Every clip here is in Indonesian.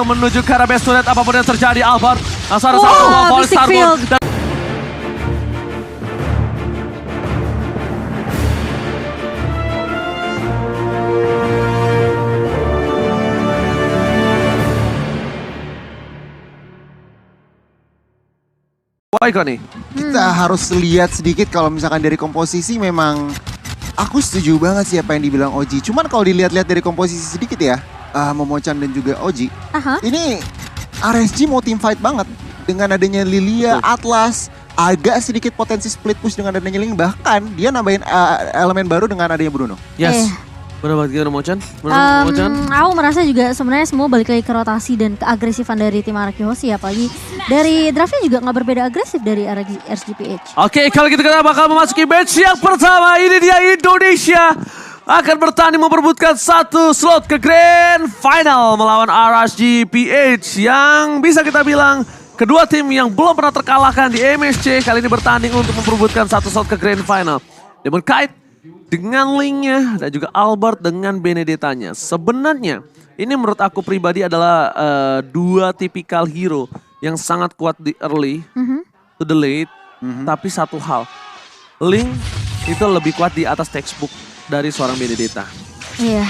menuju ke arah base turret. Apapun yang terjadi, Albert. Asal satu volley Starboard. Waiko nih. Kita harus lihat sedikit kalau misalkan dari komposisi memang aku setuju banget sih apa yang dibilang Oji. Cuman kalau dilihat-lihat dari komposisi sedikit ya, Momochan dan juga Oji. Ini RSG mau team fight banget dengan adanya Lilia, Atlas, agak sedikit potensi split push dengan adanya Ling, bahkan dia nambahin elemen baru dengan adanya Bruno. Yes. Benar banget gimana Momochan? Aku merasa juga sebenarnya semua balik lagi ke rotasi dan keagresifan dari tim Arakihoshi, apalagi dari draftnya juga nggak berbeda agresif dari RSGPH. Oke, kalau gitu kita bakal memasuki match yang pertama. Ini dia Indonesia akan bertanding memperebutkan satu slot ke Grand Final melawan RSGPH yang bisa kita bilang kedua tim yang belum pernah terkalahkan di MSC kali ini bertanding untuk memperebutkan satu slot ke Grand Final. Demon Kite dengan Lingnya dan juga Albert dengan Benedettanya. Sebenarnya ini menurut aku pribadi adalah dua tipikal hero yang sangat kuat di early to the late. Tapi satu hal, Ling itu lebih kuat di atas textbook dari seorang Benedetta.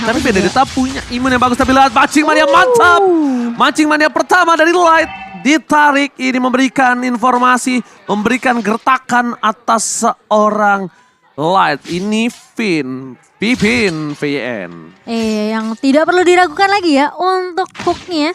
Tapi Benedetta punya imun yang bagus. Tapi lihat mancing mania mantap. Mancing mania pertama dari Light ditarik. Ini memberikan informasi, memberikan gertakan atas seorang Light. Ini Pipin VN. Yang tidak perlu diragukan lagi ya untuk hooknya.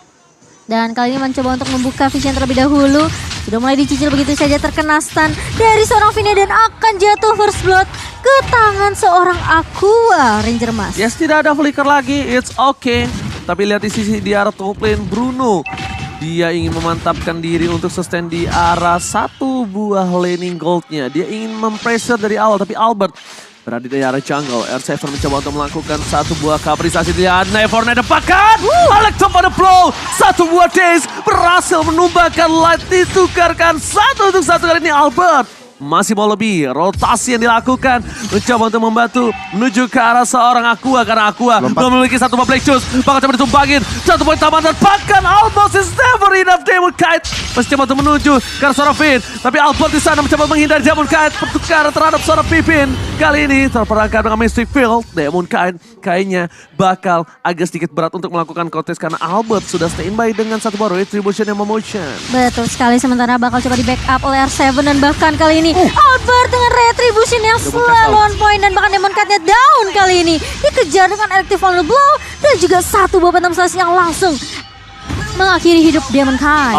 Dan kali ini mencoba untuk membuka vision terlebih dahulu. Sudah mulai dicicil begitu saja, terkena stun dari seorang Vina dan akan jatuh first blood ke tangan seorang Aqua Ranger Mas. Yes, tidak ada flicker lagi, it's okay. Tapi lihat di sisi di arah top lane Bruno. Dia ingin memantapkan diri untuk sustain di arah satu buah laning goldnya. Dia ingin mempressure dari awal, tapi Albert berada di arah jungle. R7 mencoba untuk melakukan satu buah kapristasi. Dia never dapatkan. Alekto pada blow. Satu buah days berhasil menumbangkan Light. Ditukarkan satu untuk satu kali ini Albert. Masih mau lebih, rotasi yang dilakukan. Mencoba untuk membantu menuju ke arah seorang Aqua. Karena Aqua belum memiliki satu buah Black Juice. Bakal coba ditumbangin. Satu poin tambahan dan bahkan almost is never enough. Demon Kite masih coba untuk menuju ke arah seorang Finn. Tapi Albert di sana mencoba menghindari Demon Kite. Pertukaran terhadap seorang Pipin. Kali ini terperangkap dengan Mystic Field. Demon Kite kayaknya bakal agak sedikit berat untuk melakukan kontes. Karena Albert sudah standby dengan satu buah Retribution yang Momochan. Betul sekali, sementara bakal coba di backup oleh R7. Dan bahkan kali ini Albert dengan Retribution yang selalu on point. Dan bahkan Demon Kite-nya down kali ini. Dikejar dengan Elective Vulnerable Blow. Dan juga satu buah Phantom Slash yang langsung mengakhiri hidup Demon Kite.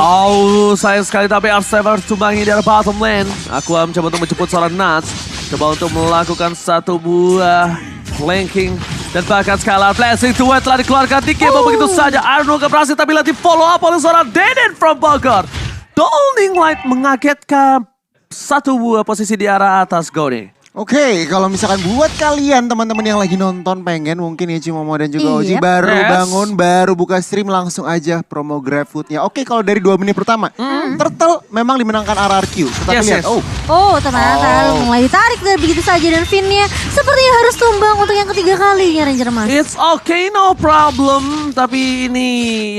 Sayang sekali tapi R7 harus tumbangi dari bottom lane. Aku mencoba untuk menjemput seorang Nuts. Coba untuk melakukan satu buah flanking. Dan bahkan Scalar Blessing to Wet telah dikeluarkan di game begitu saja. Arno gak berhasil tapi lagi follow up oleh seorang Deden from Bogor. Downing Light mengagetkan satu buah posisi di arah atas Gode. Oke, kalau misalkan buat kalian teman-teman yang lagi nonton pengen mungkin ya Cimomo dan juga Oji baru bangun, baru buka stream langsung aja promo GrabFood-nya. Oke, kalau dari 2 menit pertama, Turtle memang dimenangkan RRQ. Tetapi lihat, ternyata mulai ditarik dari begitu saja dan Finn-nya sepertinya harus tumbang untuk yang ketiga kalinya Ranger Mas. It's okay, no problem. Tapi ini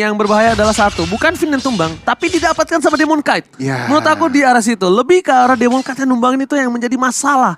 yang berbahaya adalah satu, bukan Finn yang tumbang, tapi didapatkan sama Demon Kite. Menurut aku di arah situ, lebih ke arah Demon Kite yang numbangin itu yang menjadi masalah.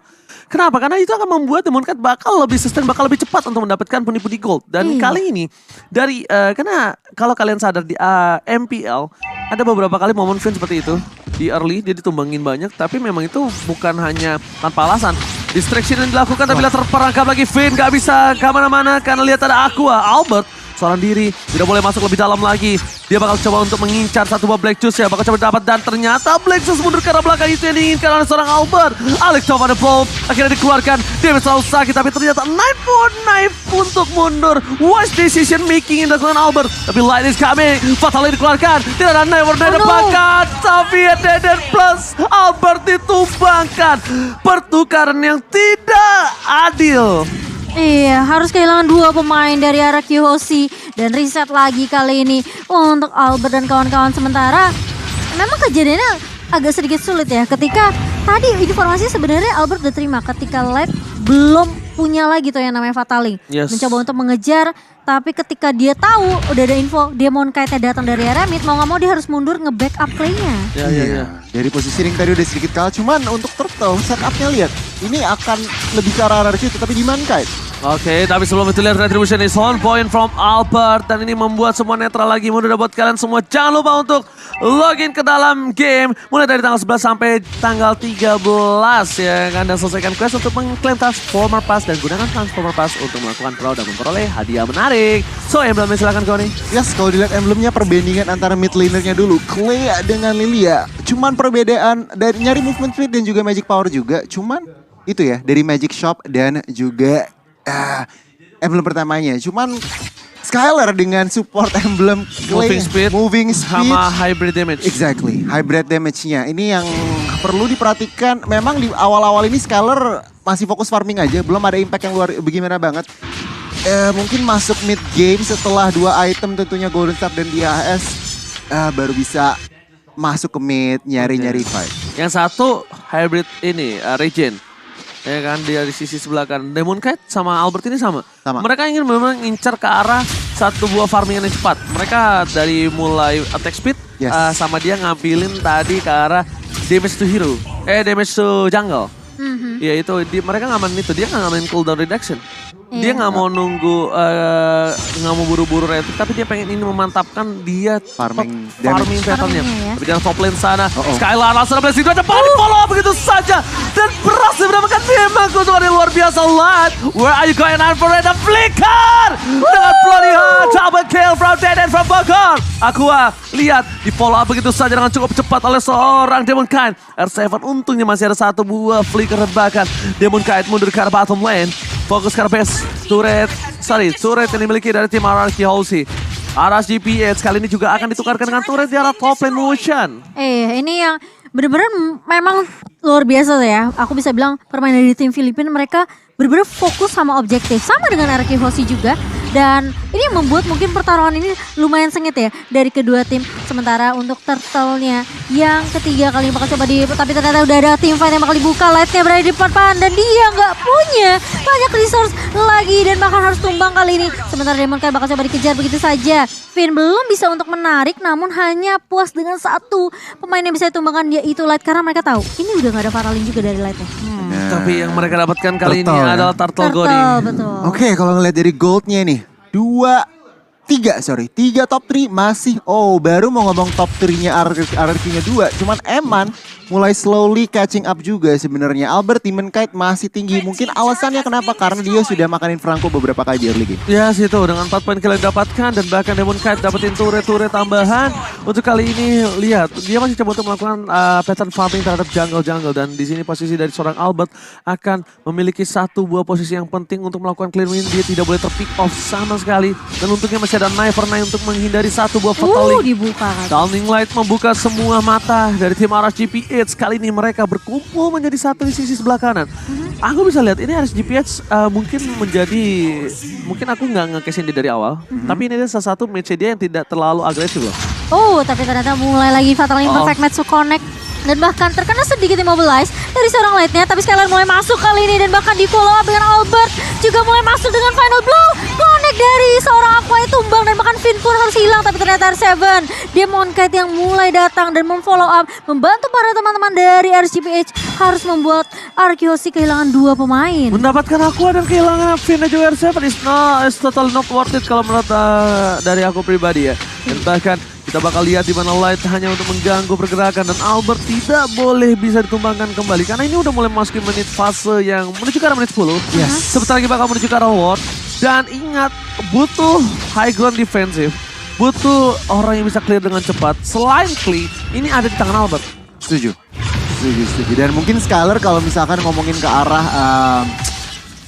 Kenapa? Karena itu akan membuat Demon Kite bakal lebih sustain, bakal lebih cepat untuk mendapatkan pundi-pundi gold. Dan kali ini, dari karena kalau kalian sadar di MPL, ada beberapa kali momen Finn seperti itu. Di early, dia ditumbangin banyak, tapi memang itu bukan hanya tanpa alasan. Distraction yang dilakukan, tapi terperangkap lagi Finn, gak bisa kemana-mana karena lihat ada Aqua. Albert seorang diri, tidak boleh masuk lebih dalam lagi. Dia bakal coba untuk mengincar satu buah Black Juice ya, bakal coba dapat dan ternyata Black Juice mundur ke arah belakang itu yang diinginkan oleh seorang Albert. Alex coba the bomb, akhirnya dikeluarkan. Dia selalu sakit tapi ternyata knife untuk mundur. Wise decision making yang dilakukan Albert. Tapi Light is coming, fatalnya dikeluarkan. Tidak ada never bakat, tapi Deden plus Albert ditumbangkan. Pertukaran yang tidak adil. Harus kehilangan 2 pemain dari Arakihoshi dan reset lagi kali ini untuk Albert dan kawan-kawan. Sementara memang kejadiannya agak sedikit sulit ya ketika tadi informasi sebenarnya Albert udah terima ketika Light belum punya lagi tuh yang namanya Fataling. Yes. Mencoba untuk mengejar, tapi ketika dia tahu udah ada info Demon Kite-nya datang dari area mid, mau gak mau dia harus mundur nge-backup play-nya. Iya. Dari positioning tadi udah sedikit kalah, cuman untuk Turtle setup-nya lihat. Ini akan lebih ke arah RRQ tetapi di Mankind. Oke, tapi sebelum itu lihat Retribution is on point from Albert. Dan ini membuat semua netral lagi. Mudah buat kalian semua. Jangan lupa untuk login ke dalam game. Mulai dari tanggal 11 sampai tanggal 13 ya kan. Dan selesaikan quest untuk mengklaim Transformer Pass. Dan gunakan Transformer Pass untuk melakukan draw dan memperoleh hadiah menarik. So, emblemnya silakan Koni. Yes, kalau dilihat emblemnya perbandingan antara mid lanernya dulu. Clay dengan Lilia. Cuman perbedaan dari nyari movement speed dan juga magic power juga. Cuman itu ya, dari magic shop dan juga emblem pertamanya. Cuman Skylar dengan support emblem Clay, moving speed sama hybrid damage. Exactly, hybrid damage-nya. Ini yang perlu diperhatikan. Memang di awal-awal ini Skylar masih fokus farming aja, belum ada impact yang luar bagaimana banget. Mungkin masuk mid game setelah 2 item tentunya Golden Staff dan DHS baru bisa masuk ke mid nyari-nyari fight. Yang satu hybrid ini Regen. Ya kan, dia di sisi sebelah kan. Demon Kite sama Albert ini sama. Mereka ingin memang ngincar ke arah satu buah farmingan yang cepat. Mereka dari mulai attack speed sama dia ngambilin tadi ke arah damage to hero. Damage to jungle. Ya itu, mereka ngamanin itu. Dia nggak ngamanin cooldown reduction. Dia nggak mau nunggu, nggak mau buru-buru retrik, tapi dia pengen ini memantapkan dia farming patternnya. Tapi jangan top lane sana, Skylar langsung blessing, dia cepat di follow up begitu saja. Dan berhasil mendapatkan memang keuntungan yang luar biasa. Light, where are you going on for it? The flicker! Dengan bloody heart, double kill from Dead and from Bogor. Aqua, lihat, di follow up begitu saja dengan cukup cepat oleh seorang Demon Kite. R7 untungnya masih ada satu buah flicker bahkan. Demon Kite mundur ke arah bottom lane. Fokus ke base turret yang dimiliki dari tim RRQ Halsey. Aras GPH kali ini juga akan ditukarkan dengan turret di arah top lane motion. Ini yang benar-benar memang luar biasa ya. Aku bisa bilang permainan dari tim Filipina mereka benar-benar fokus sama objektif. Sama dengan RRQ Halsey juga. Dan ini yang membuat mungkin pertarungan ini lumayan sengit ya dari kedua tim. Sementara untuk Turtle-nya yang ketiga kali bakal coba tapi ternyata udah ada tim fight yang bakal dibuka. Light-nya berada di depan dan dia nggak punya banyak resource lagi dan bahkan harus tumbang kali ini. Sementara Demon Kite bakal coba dikejar begitu saja. Finn belum bisa untuk menarik namun hanya puas dengan satu pemain yang bisa ditumbangkan yaitu Light karena mereka tahu ini udah nggak ada Faralin juga dari Light-nya. Tapi yang mereka dapatkan kali ini adalah Turtle Goni. Betul. Oke, kalau ngeliat dari goldnya nih, 3 top 3 masih, baru mau ngomong top 3-nya RRQ-nya 2. Cuman Eman mulai slowly catching up juga sebenarnya. Albert Demon Kite masih tinggi. Mungkin alasannya kenapa? Karena dia sudah makanin Franco beberapa kali di early game. Ya situ dengan 4 poin kalian dapatkan dan bahkan Demon Kite dapetin turret tambahan. Untuk kali ini lihat dia masih coba untuk melakukan pattern farming terhadap jungle dan di sini posisi dari seorang Albert akan memiliki satu buah posisi yang penting untuk melakukan clear win. Dia tidak boleh terpick off sama sekali dan untungnya masih ada Knife for Knife untuk menghindari satu buah fatal link. Dibuka. Downing Light membuka semua mata dari tim RSGPH. Kali ini mereka berkumpul menjadi satu di sisi sebelah kanan. Aku bisa lihat ini RSGPH mungkin aku nggak nge-cash dia dari awal. Tapi ini adalah salah satu match dia yang tidak terlalu agresif loh. Tapi ternyata mulai lagi fatal imperfect match to connect. Dan bahkan terkena sedikit immobilize dari seorang Light-nya. Tapi Skylar mulai masuk kali ini dan bahkan di follow up dengan Albert. Juga mulai masuk dengan final blow. Connect dari seorang Aqua itu tumbang dan bahkan Finn pun harus hilang. Tapi ternyata R7, Demon Kite yang mulai datang dan memfollow up. Membantu para teman-teman dari RSGPH harus membuat RRQ Halsey kehilangan 2 pemain. Mendapatkan Aqua dan kehilangan Finn dan juga R7 is total not worth it kalau menurut dari aku pribadi ya. Dan bahkan kita bakal lihat di mana Light hanya untuk mengganggu pergerakan dan Albert tidak boleh bisa ditumbangkan kembali karena ini udah mulai masukin menit fase yang menuju ke arah menit 10. Sebentar lagi bakal menuju ke arah Ward. Dan ingat, butuh high ground defensif. Butuh orang yang bisa clear dengan cepat. Selain Klee, ini ada di tangan Albert. Setuju. Dan mungkin Skylar kalau misalkan ngomongin ke arah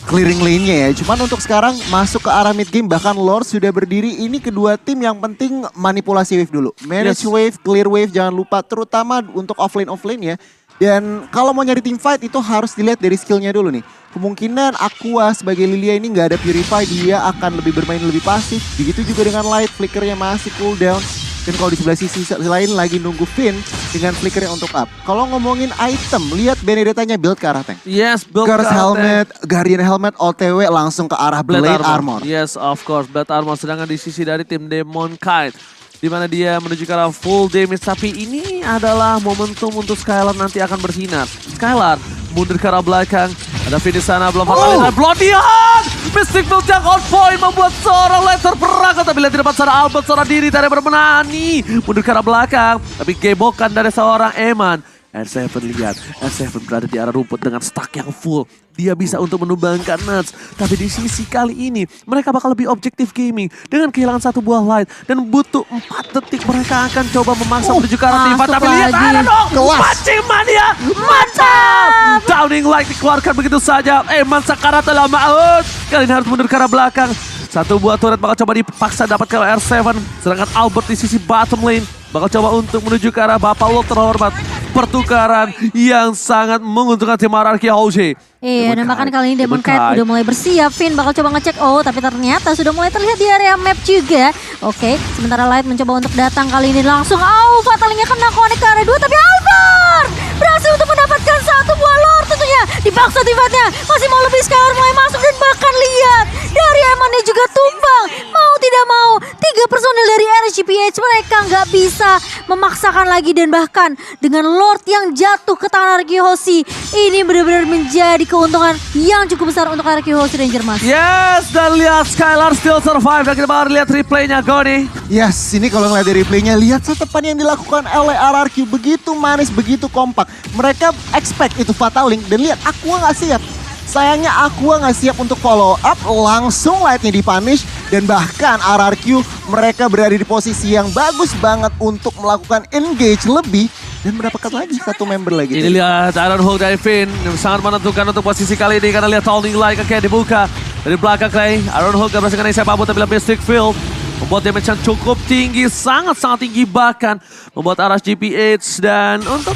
clearing lane-nya ya. Cuman untuk sekarang masuk ke arah mid game bahkan Lord sudah berdiri. Ini kedua tim yang penting manipulasi wave dulu. Manage wave, clear wave jangan lupa terutama untuk offlane ya. Dan kalau mau nyari team fight itu harus dilihat dari skillnya dulu nih. Kemungkinan Aqua sebagai Lilia ini nggak ada Purify, dia akan lebih bermain lebih pasif. Begitu juga dengan Light, flickernya masih cooldown. Dan kalau di sebelah sisi lain lagi nunggu Finn, dengan flickernya untuk up. Kalau ngomongin item, lihat Benedetta-nya build ke arah tank. Yes, build Curse ke helmet, Guardian helmet, OTW langsung ke arah Blade Armor. Yes, of course, Blade Armor. Sedangkan di sisi dari tim Demon Kite, di mana dia menuju ke arah full damage. Tapi ini adalah momentum untuk Skylar nanti akan bersinar. Skylar mundur ke arah belakang. Ada finish sana, belum fatality. Bloody Hand! Mystic Build yang on point membuat seorang laser perangkat. Tapi lihat di depan sana Albert seorang diri dari bermenani. Mundur ke arah belakang. Tapi gebokan dari seorang Eman. R7 lihat, R7 berada di arah rumput dengan stack yang full. Dia bisa untuk menumbangkan Nuts. Tapi di sisi kali ini, mereka bakal lebih objektif gaming. Dengan kehilangan satu buah light. Dan butuh 4 detik mereka akan coba memaksa menuju ke arah Tifa. Tapi lihat, ada dong! Pancing mania! Mantap! Downing light dikeluarkan begitu saja. Eman Sakara telah maut. Kali ini harus mundur ke arah belakang. Satu buah turret bakal coba dipaksa dapat ke R7. Sedangkan Albert di sisi bottom lane bakal coba untuk menuju ke arah Bapak Lo terhormat. Pertukaran yang sangat menguntungkan tim RRQ House. Iya, dan bahkan kali ini Demon Kite udah mulai bersiap. Finn bakal coba ngecek, tapi ternyata sudah mulai terlihat di area map juga. Oke, sementara Light mencoba untuk datang kali ini langsung. Fatalnya kena connect ke area 2, tapi Albert berhasil untuk mendapatkan satu buah lore tentunya. Dipaksa tifatnya, masih mau lebih Skylar mulai masuk dan bahkan lihat dari Emannya juga tumbang. Mau tidak mau, 3 personil dari RSGPH mereka nggak bisa memaksakan lagi dan bahkan dengan Lord yang jatuh ke tangan RRQ Hoshi, ini benar-benar menjadi keuntungan yang cukup besar untuk RRQ Hoshi Ranger Mas. Yes, dan lihat Skylar still survive. Dan kita bakal lihat replaynya Goni. Yes, ini kalau ngeliat dari replaynya, lihat setepan yang dilakukan oleh RRQ. Begitu manis, begitu kompak. Mereka expect itu fatal link dan lihat Aqua nggak siap. Sayangnya Aqua nggak siap untuk follow up, langsung lightnya dipunish. Dan bahkan RRQ mereka berada di posisi yang bagus banget untuk melakukan engage lebih. Dan mendapatkan lagi satu member lagi. Ini lihat Iron Hook dari Finn sangat menentukan untuk posisi kali ini. Karena lihat Towning Light kayak dibuka dari belakang Clay. Iron Hook gak berhasil kena Isai Pabu tapi lebih Mystic Field. Membuat damage yang cukup tinggi, sangat-sangat tinggi bahkan. Membuat arah GPH dan untuk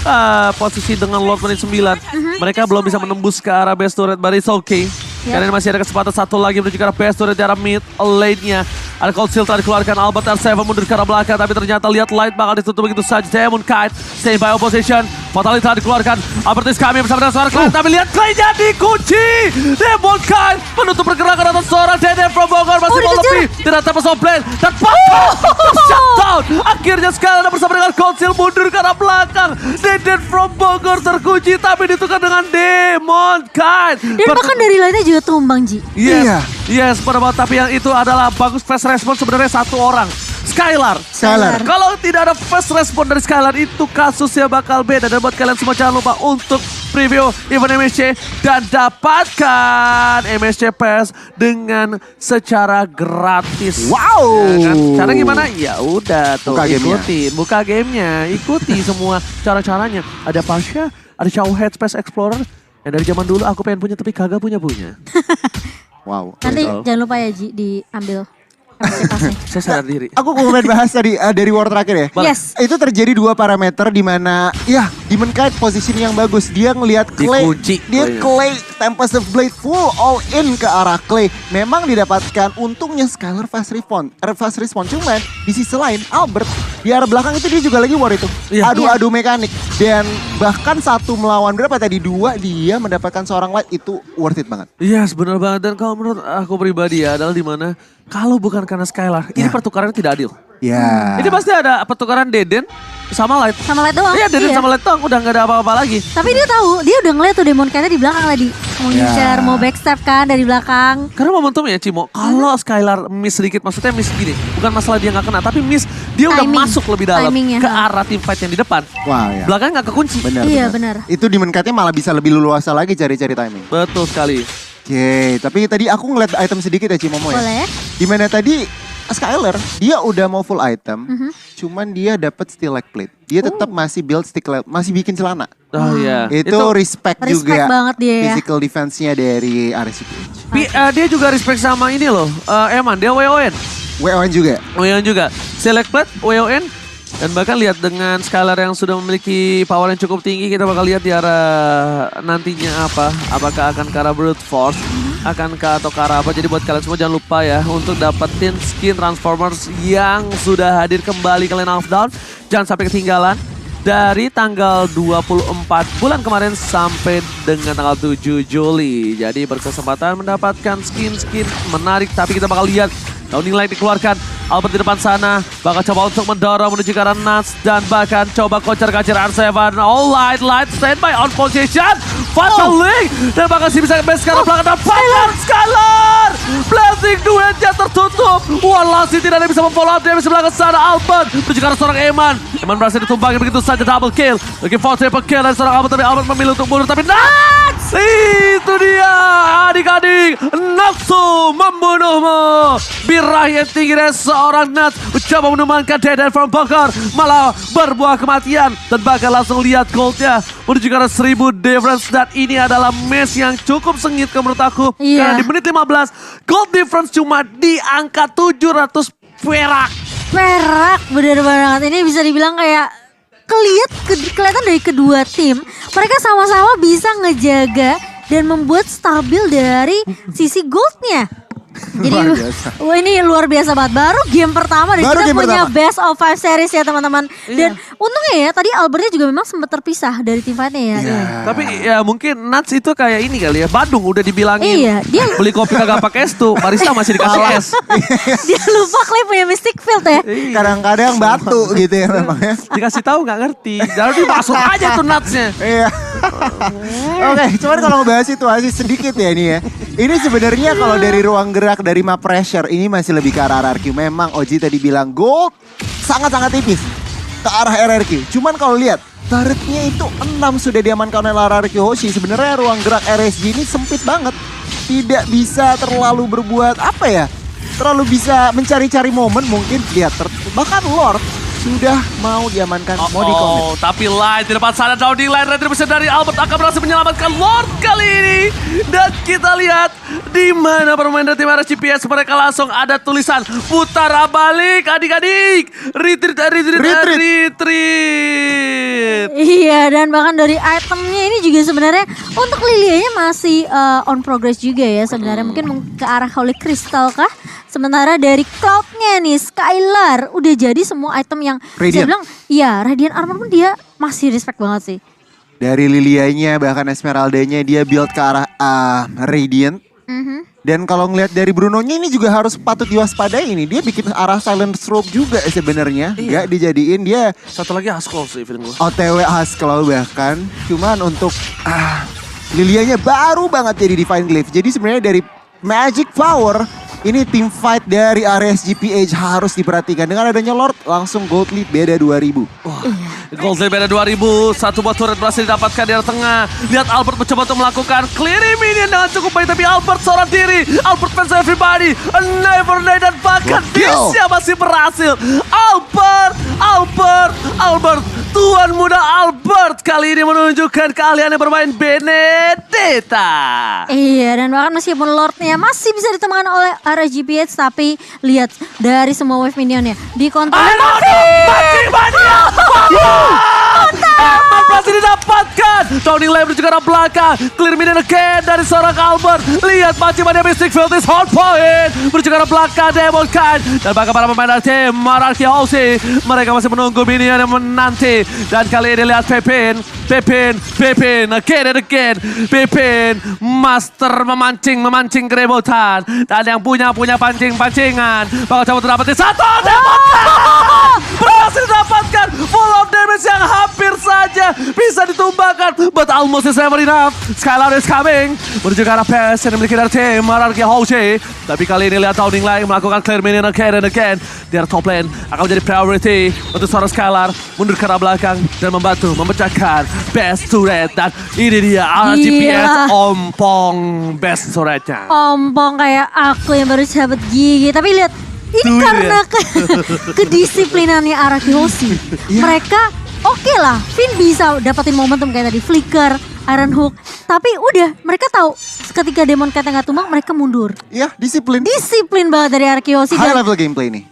posisi dengan Lord menit 9. Mereka belum bisa menembus ke arah base turret, but it's okay. Karena masih ada kesempatan satu lagi menuju ke arah base turret di arah mid lane-nya. Ada Cold Steel telah dikeluarkan, Albert R7 mundur ke arah belakang. Tapi ternyata lihat Light bakal ditutup begitu saja. Demon Kite, stay by opposition. Fatality telah dikeluarkan, Albert is coming bersama dengan seorang Clay. Tapi lihat Clay jadi kunci. Demon Kite menutup pergerakan atas seorang Dede from Bogor. Masih mau lebih, tidak dapat blade. Dan shutdown. Akhirnya Skylar bersama dengan Cold Steel mundur ke arah belakang. Dede from Bogor terkunci tapi ditukar dengan Demon Kite. Dan bahkan dari lainnya juga tumbang, Ji. Yes, pada waktu tapi yang itu adalah bagus fast response sebenarnya satu orang. Skylar. Kalau tidak ada fast response dari Skylar itu kasusnya bakal beda. Dan buat kalian semua jangan lupa untuk preview event MSC dan dapatkan MSC Pass dengan secara gratis. Wow. Ya kan? Cara gimana? Ya udah tuh buka gamenya, ikuti semua cara-caranya. Ada Pasha, ada Showhead Space Explorer. Yang dari zaman dulu aku pengen punya tapi kagak punya. Wow. Nanti jangan lupa ya Ji diambil. Saya sadar diri. Aku mau bahas tadi dari war terakhir ya. Yes. Itu terjadi 2 parameter di mana Demon Kite positioning yang bagus. Dia ngelihat Clay. Clay Tempest of Blade full all in ke arah Clay. Memang didapatkan untungnya Skylar fast respawn. Cuman di sisi lain Albert di arah belakang itu dia juga lagi war itu. Adu-adu mekanik. Dan bahkan 1 melawan berapa tadi 2 dia mendapatkan seorang light itu worth it banget. Yes, benar banget. Dan kalau menurut aku pribadi adalah dimana kalau bukan karena Skylar, ini pertukarannya tidak adil. Ini pasti ada pertukaran Deden sama Light. Sama Light doang. Iya, Deden sama Light doang, udah gak ada apa-apa lagi. Tapi dia tahu, dia udah ngeliat tuh Demon Kite di belakang tadi. Mau ngincer, mau backstep kan dari belakang. Karena momentumnya Cimo, kalau Skylar miss sedikit, maksudnya miss gini. Bukan masalah dia gak kena, tapi miss dia udah masuk lebih dalam ke arah team fight yang di depan. Belakangnya gak kekunci. Benar. Itu Demon Kite-nya malah bisa lebih leluasa lagi cari-cari timing. Betul sekali. Oke, tapi tadi aku ngeliat item sedikit ya Cimomo ya. Boleh. Dimana tadi Skylar dia udah mau full item, cuman dia dapat steel leg plate. Dia tetap masih build stick leg, masih bikin celana. Oh iya. Itu respect juga banget dia ya. Physical defense-nya dari RSGPH. Dia juga respect sama ini loh, Eman, dia WON. WON juga. Select plate, WON. Dan bahkan lihat dengan Skylar yang sudah memiliki power yang cukup tinggi, kita bakal lihat di arah nantinya apa. Apakah akan ke arah Brute Force, akan ke atau ke arah apa. Jadi buat kalian semua jangan lupa ya untuk dapetin skin Transformers yang sudah hadir kembali ke Lane of Dawn. Jangan sampai ketinggalan. dari tanggal 24 bulan kemarin sampai dengan tanggal 7 Juli. Jadi berkesempatan mendapatkan skin-skin menarik, tapi kita bakal lihat Downing Light dikeluarkan. Albert di depan sana bakal coba untuk mendorong menuju ke arah Nuts dan bahkan coba kocar-kacir R7. All light standby on position. Fatal Link dan bahkan sih bisa base sekarang belakang dan Fatal Skylar. Blazing duetnya tertutup. Walasi tidak ada bisa memfollow up dia bisa belakang sana. Albert menuju ke arah seorang Eman. Eman berhasil ditumbangin begitu saja double kill. Lagi for triple kill dari seorang Albert, tapi Albert memilih untuk mundur. Tapi Nuts! Itu dia adik-adik. Nafsu membunuhmu. Birahi yang tinggi dari seorang Nuts mencoba menumbangkan Dead from Bunker, malah berbuah kematian dan bahkan langsung lihat goldnya menuju ke arah 1000 difference. Dan ini adalah match yang cukup sengit menurut aku karena di menit 15 gold difference cuma di angka 700 perak. Bener banget. Ini bisa dibilang kayak kelihatan dari kedua tim mereka sama-sama bisa ngejaga dan membuat stabil dari sisi goldnya. Jadi wah ini luar biasa banget. Baru game pertama dan kita punya best of 5 series ya teman-teman. Dan untungnya ya tadi Albertnya juga memang sempat terpisah dari tim fightnya ya. Tapi ya mungkin Nuts itu kayak ini kali ya. Badung udah dibilangin dia beli kopi kagak pakai es tuh. Barista masih dikasih es. Dia lupa Clay punya Mystic Field ya. Kadang-kadang batu gitu ya memang ya. Dikasih tahu nggak ngerti. Jadi masuk aja tuh Nutsnya. Iya. Oke, cuman kalau ngebahas situasi sedikit ya ini ya. Ini sebenarnya kalau dari ruang gerak dari map pressure ini masih lebih ke arah RRQ. Memang Oji tadi bilang gold sangat-sangat tipis ke arah RRQ. Cuman kalau lihat turretnya itu 6 sudah diamankan oleh RRQ Hoshi. Sebenarnya ruang gerak RSG ini sempit banget. Tidak bisa terlalu berbuat apa ya? Terlalu bisa mencari-cari momen mungkin. Lihat bahkan Lord sudah mau diamankan, mau di-commit. Tapi Light di depan sana, Downing Light retribution dari Albert akan berhasil menyelamatkan Lord kali ini. Dan kita lihat di mana permainan tim RSGPS mereka langsung ada tulisan putar balik adik-adik. Retreat. Iya dan bahkan dari itemnya ini juga sebenarnya untuk Lilianya masih on progress juga ya sebenarnya. Mungkin ke arah Holy Crystal kah? Sementara dari Cloud-nya nih, Skylar udah jadi semua item yang saya bilang, iya Radiant Armor pun dia masih respect banget sih. Dari Lilianya bahkan Esmeralda-nya dia build ke arah Radiant. Dan kalau ngelihat dari Bruno-nya ini juga harus patut diwaspadai ini. Dia bikin arah Silent Strobe juga sebenarnya. Gak dijadiin dia. Satu lagi Haskell sih feeling gue. OTW Haskell bahkan. Cuman untuk Lilianya baru banget jadi Divine Glaive. Jadi sebenarnya dari Magic Power ini tim fight dari RSGPH harus diperhatikan. Dengan adanya Lord langsung gold lead beda 2000. Gold lead beda 2000. Satu buah turret berhasil didapatkan di arah tengah. Lihat Albert mencoba untuk melakukan clearing minion dengan cukup baik. Tapi Albert seorang diri. Albert fans everybody. Never die dan bahkan Disya masih berhasil. Albert. Tuan muda Albert kali ini menunjukkan keahliannya bermain Benedetta. Iya dan bahkan meskipun Lordnya masih bisa ditemukan oleh RSGPH tapi lihat dari semua wave minionnya dikontrol. Emang berhasil didapatkan. Downing Light menuju ke arah belakang. Clear minion again dari seorang Albert. Lihat Pacimania Mystic Field is hard point. Menuju ke arah belakang Demon Kind. Dan bahkan para pemain dari tim Mararki Hoshi. Mereka masih menunggu minion yang menanti. Dan kali ini lihat Pepin again and again. Pepin master memancing keributan. Dan yang punya pancingan bakal coba terdapatin satu Demon berhasil dapatkan full of damage yang hampir saja bisa ditumbangkan, but almost is never enough. Skylar is coming menuju ke arah PS yang dimiliki dari tim Mararki Hoshi. Tapi kali ini lihat Downing Light melakukan clear minion again and again. Di arah top lane akan menjadi priority untuk seorang Skylar mundur ke arah belakang dan membantu memecahkan best turret. Dan ini dia RGPS ompong best turretnya. Ompong kayak aku yang baru cabut gigi. Tapi lihat ini karena kedisiplinannya Araki Hoshi. Mereka oke lah, Finn bisa dapetin momentum kayak tadi, flicker, Iron Hook. Tapi udah, mereka tahu ketika Demon Cat nggak tumbang, mereka mundur. Iya, disiplin. Disiplin banget dari Araki Hoshi. High level gameplay nih.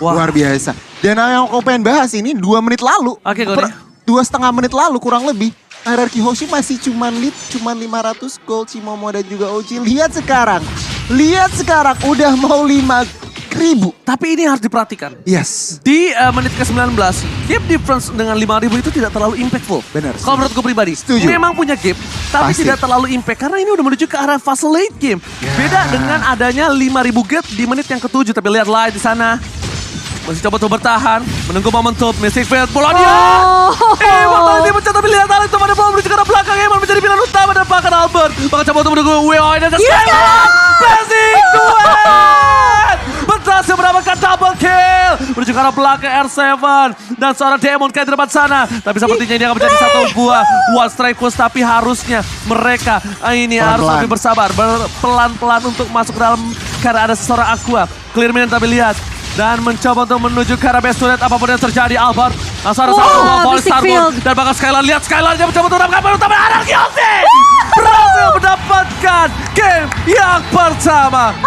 Luar biasa. Dan yang aku pengen bahas ini 2 menit lalu. Oke, 2,5 menit lalu kurang lebih. RRQ Hoshi masih cuman lead, cuman 500 gold Cimomo dan juga Oji. Lihat sekarang udah mau 5 4.000. Tapi ini harus diperhatikan. Yes. Di menit ke-19, gap difference dengan 5.000 itu tidak terlalu impactful. Benar. Kalau menurutku pribadi, Setuju. memang punya gap, tapi Pasti. tidak terlalu impact. Karena ini udah menuju ke arah fase late game. Beda dengan adanya 5.000 gap di menit yang ke-7. Tapi lihat live di sana. Masih coba tuh bertahan, menunggu momentum, Mystic Field, bola dia! Emon tadi pecah, tapi lihat Alex pada bola menuju ke arah belakang, Emon menjadi pilihan utama dan bahkan Albert. Bahkan coba untuk menunggu WOI dan Skylar! Blazing Duet! Berhasil mendapatkan double kill! Menuju ke arah belakang R7 dan seorang Demon Knight di depan sana. Tapi sepertinya ini akan menjadi satu buah one strike push, tapi harusnya mereka ini harus lebih bersabar, pelan-pelan untuk masuk ke dalam karena ada seorang Aqua. Clear minute tapi lihat. Dan mencoba untuk menuju ke arah best turret apapun yang terjadi. Albert langsung ada satu ball Starboard. Dan bahkan Skylar, lihat Skylar dia mencoba untuk mendapatkan utama Anak Guilty. Berhasil mendapatkan game yang pertama.